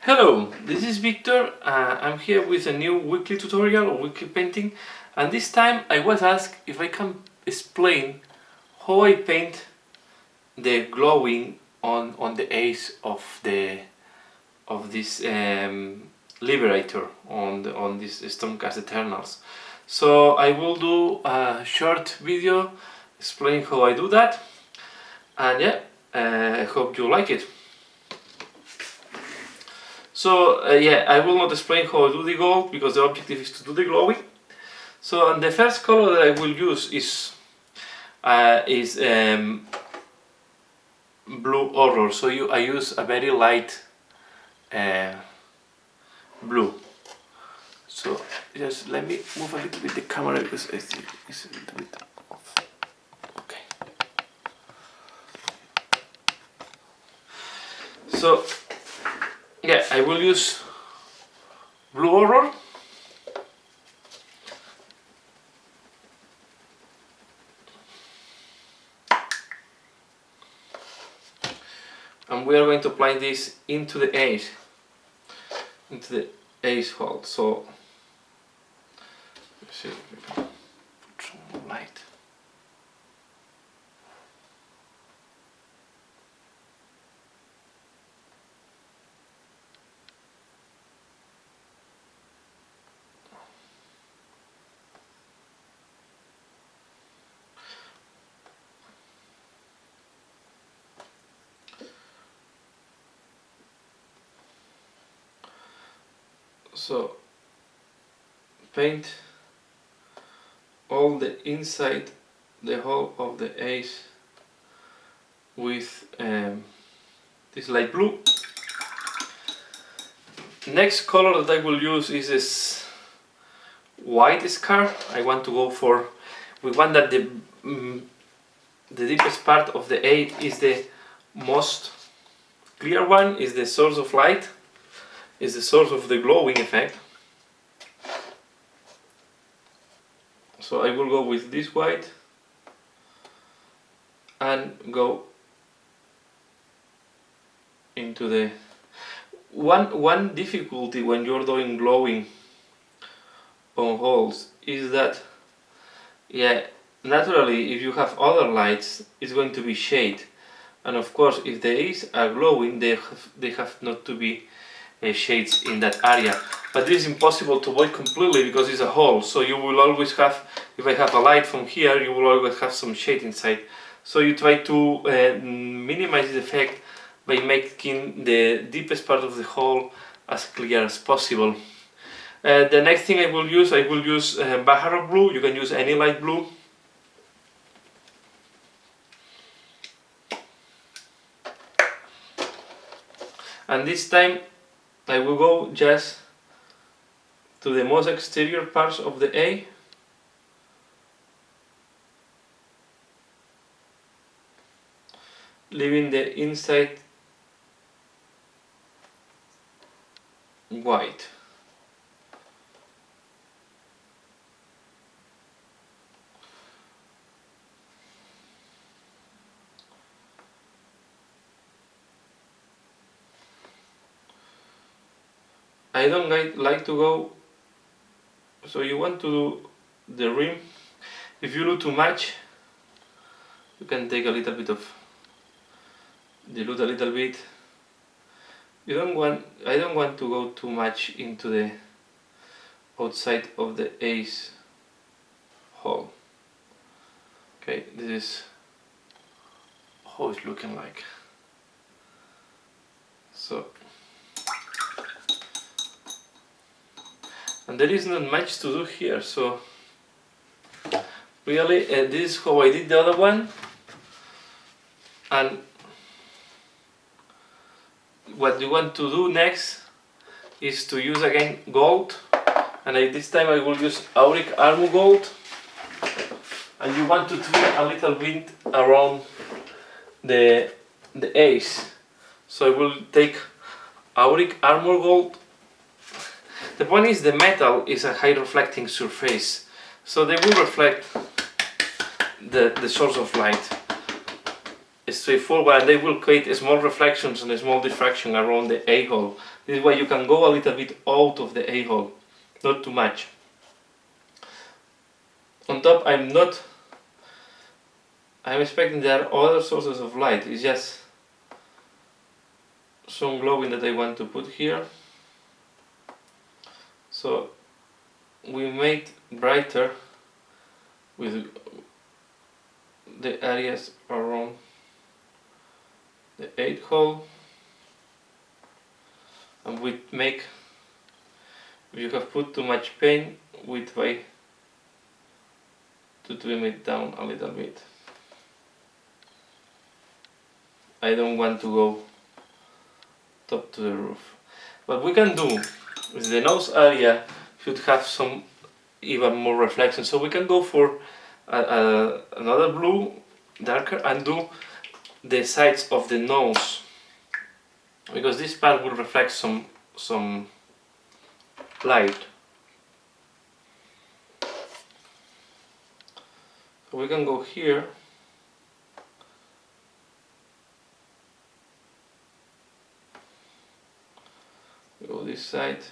Hello, this is Victor. I'm here with a new weekly tutorial or weekly painting, and this time I was asked if I can explain how I paint the glowing on the edge of this Liberator on this Stormcast Eternals. So I will do a short video explaining how I do that, and yeah, I hope you like it. So yeah, I will not explain how I do the gold because the objective is to do the glowing. So the first color that I will use is blue horror. So I use a very light blue. So just let me move a little bit the camera because I think it's a little bit off. Okay. So yeah, I will use blue horror. And we are going to apply this into the edge hole. So let's see if we can put some more light. So paint all the inside the whole of the edge with this light blue. Next color that I will use is this white scar. I want to go for, we want that the deepest part of the edge is the most clear one, is the source of light, is the source of the glowing effect. So I will go with this white and go into the one difficulty when you're doing glowing on holes is that, yeah, naturally if you have other lights it's going to be shade, and of course if the eyes are glowing they have not to be shades in that area, but this is impossible to avoid completely because it's a hole. So you will always have, if I have a light from here, you will always have some shade inside. So you try to minimize the effect by making the deepest part of the hole as clear as possible. The next thing I will use Baharroth Blue. You can use any light blue. And this time I will go just to the most exterior parts of the A. Leaving the inside white. I don't like to go, so you want to do the rim. If you do too much, you can take a little bit of, dilute a little bit. I don't want to go too much into the outside of the ace hole. Okay, this is how it's looking like. So, and there is not much to do here, so really this is how I did the other one. And what you want to do next is to use again gold, and this time I will use Auric Armor Gold, and you want to trim a little bit around the ace. So I will take Auric Armor Gold. The point is the metal is a high reflecting surface, so they will reflect the source of light. It's straightforward, and they will create small reflections and a small diffraction around the A hole. This is why you can go a little bit out of the A-hole, not too much. On top, I'm expecting there are other sources of light. It's just some glowing that I want to put here. So we made brighter with the areas around the 8 hole, and we make, if you have put too much paint, we try to trim it down a little bit. I don't want to go top to the roof. What we can do is the nose area should have some even more reflection, so we can go for another blue darker and do the sides of the nose, because this part will reflect some light. So we can go here, go this side,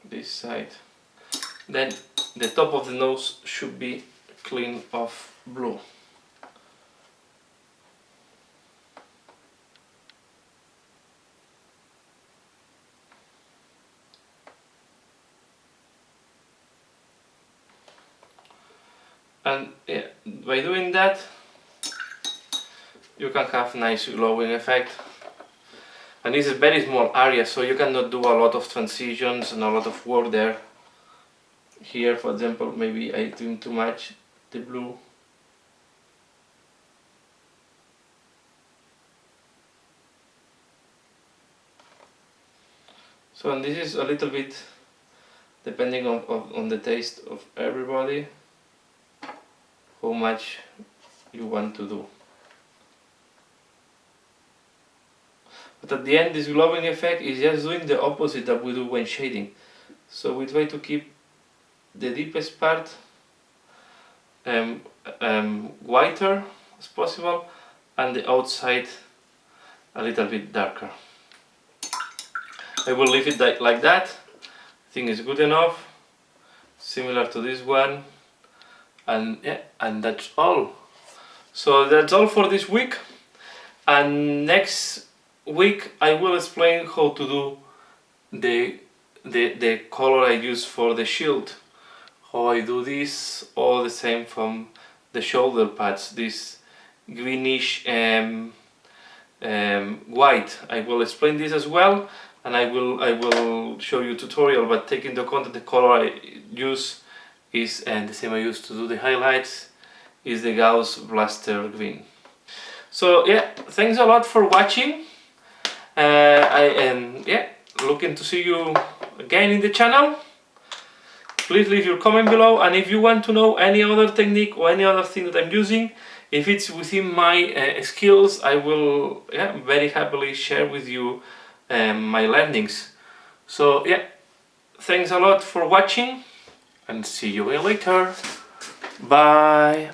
this side. Then the top of the nose should be clean of blue. And yeah, by doing that you can have nice glowing effect. And this is a very small area, so you cannot do a lot of transitions and a lot of work there. Here, for example, maybe I trim too much the blue. So, and this is a little bit depending on the taste of everybody, how much you want to do. But at the end, this glowing effect is just doing the opposite that we do when shading. So we try to keep the deepest part whiter as possible, and the outside a little bit darker. I will leave it like that. I think it's good enough, similar to this one, and yeah, and that's all. So that's all for this week, and next week I will explain how to do the color I use for the shield, how I do this, all the same from the shoulder pads, this greenish white. I will explain this as well, and I will show you a tutorial, but take into account that the color I use is the same I used to do the highlights, is the Gauss Blaster Green. So yeah, thanks a lot for watching. I am looking to see you again in the channel. Please leave your comment below, and if you want to know any other technique or any other thing that I'm using, if it's within my skills, I will very happily share with you my learnings. So yeah, thanks a lot for watching, and see you later. Bye.